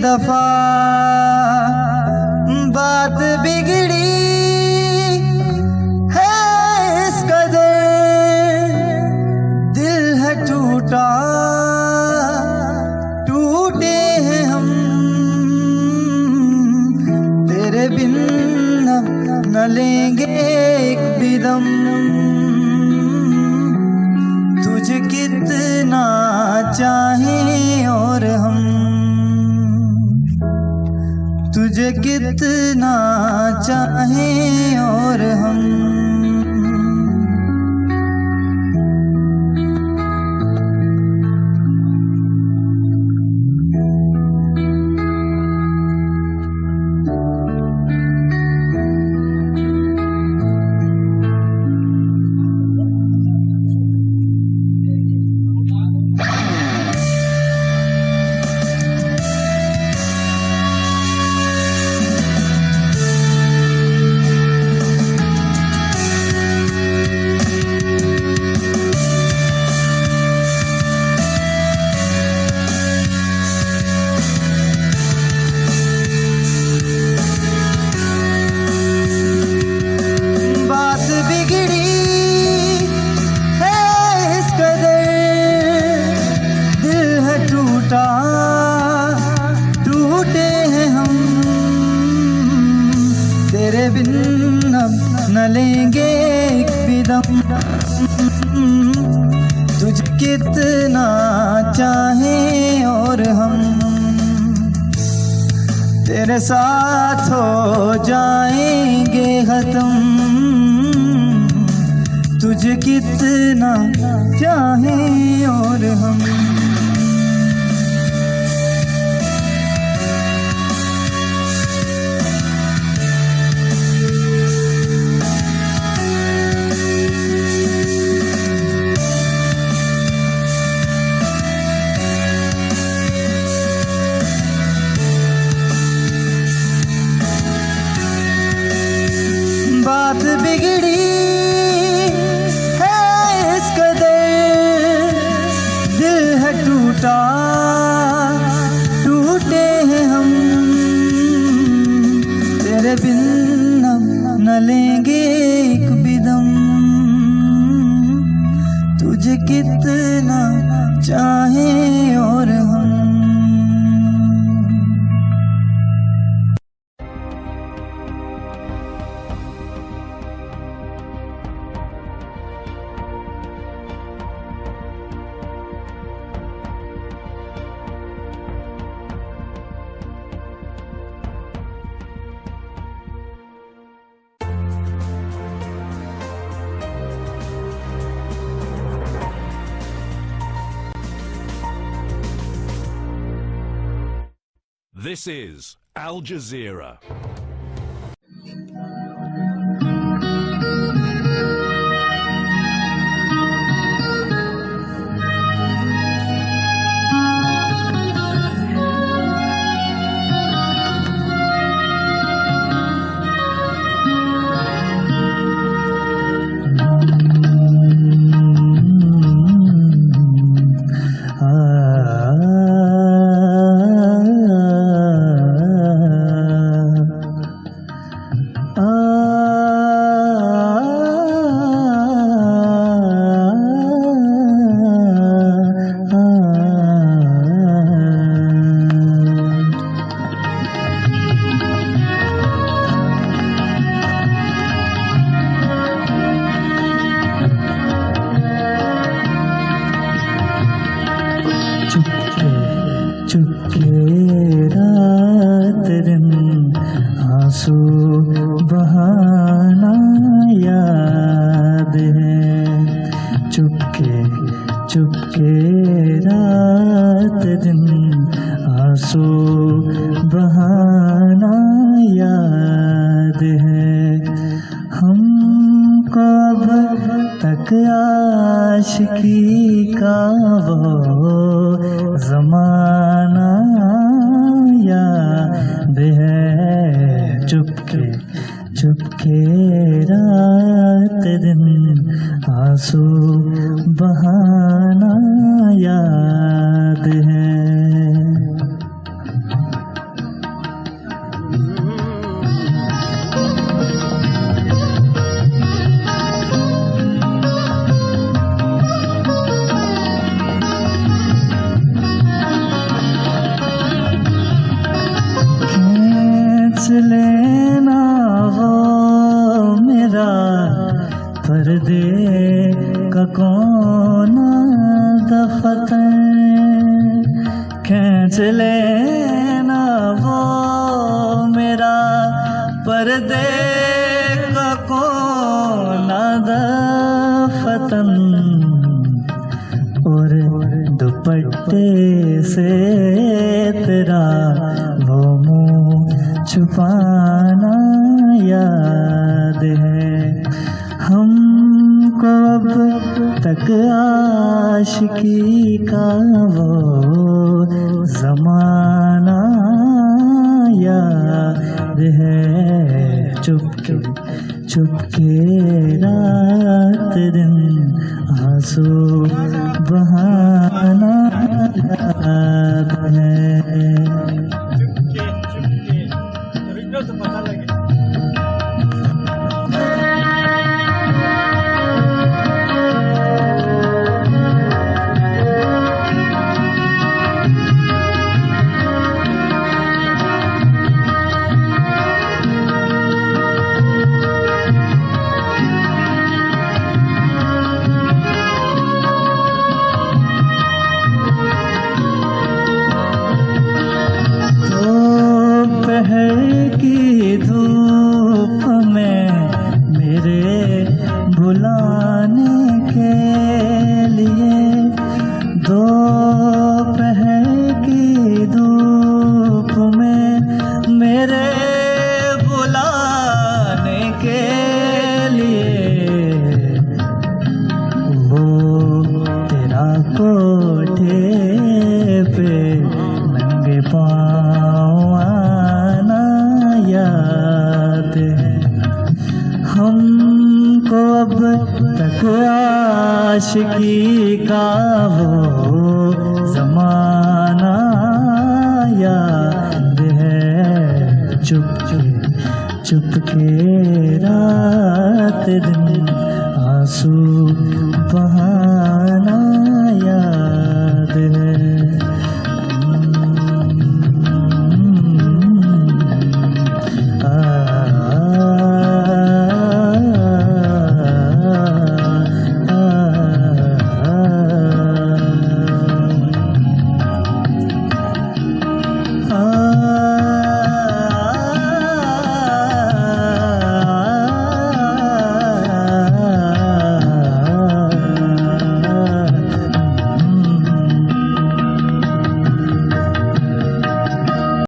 दफा बात बिगड़ी है इस कदर, दिल है टूटा, टूटे हैं हम, तेरे बिन न लेंगे एक भी दम। तुझे कितना चाहें और हम, तुझे कितना चाहें और हम। टूटे हैं हम, तेरे बिन न लेंगे एक भी दम। तुझे कितना चाहें और हम, तेरे साथ हो जाएंगे खत्म। तुझे कितना चाहें और हम। बात बिगड़ी है इस कदर, दिल है टूटा, टूटे हैं हम, तेरे बिन न लेंगे एक भी दम। तुझे कितना चाहें और हम। This is Al Jazeera. चुपके रात दिन आंसू बहाना याद है। चुपके रात दिन आंसू बहाना याद है। हमको अब तक आशिकी का वो ज़माना याद है। चुपके रात दिन आंसू बहाना याद है। पर्दे का कौन दफ्तर खींच लेना वो मेरा पर्दे का कौन दफ्तर और दुपट्टे से तेरा वो मुँह छुपाना याद है। हमको अब तक आशिकी का वो ज़माना याद है। चुपके चुपके रात दिन आंसू बहाना याद है। दोपहर की धूप में मेरे बुलाने के लिए, दोपहर की धूप में मेरे बुलाने के लिए, वो तेरा कोठे पे नंगे पाँव आना याद है। हमको अब तक आशिकी का वो ज़माना याद है। चुपके चुपके रात दिन आंसू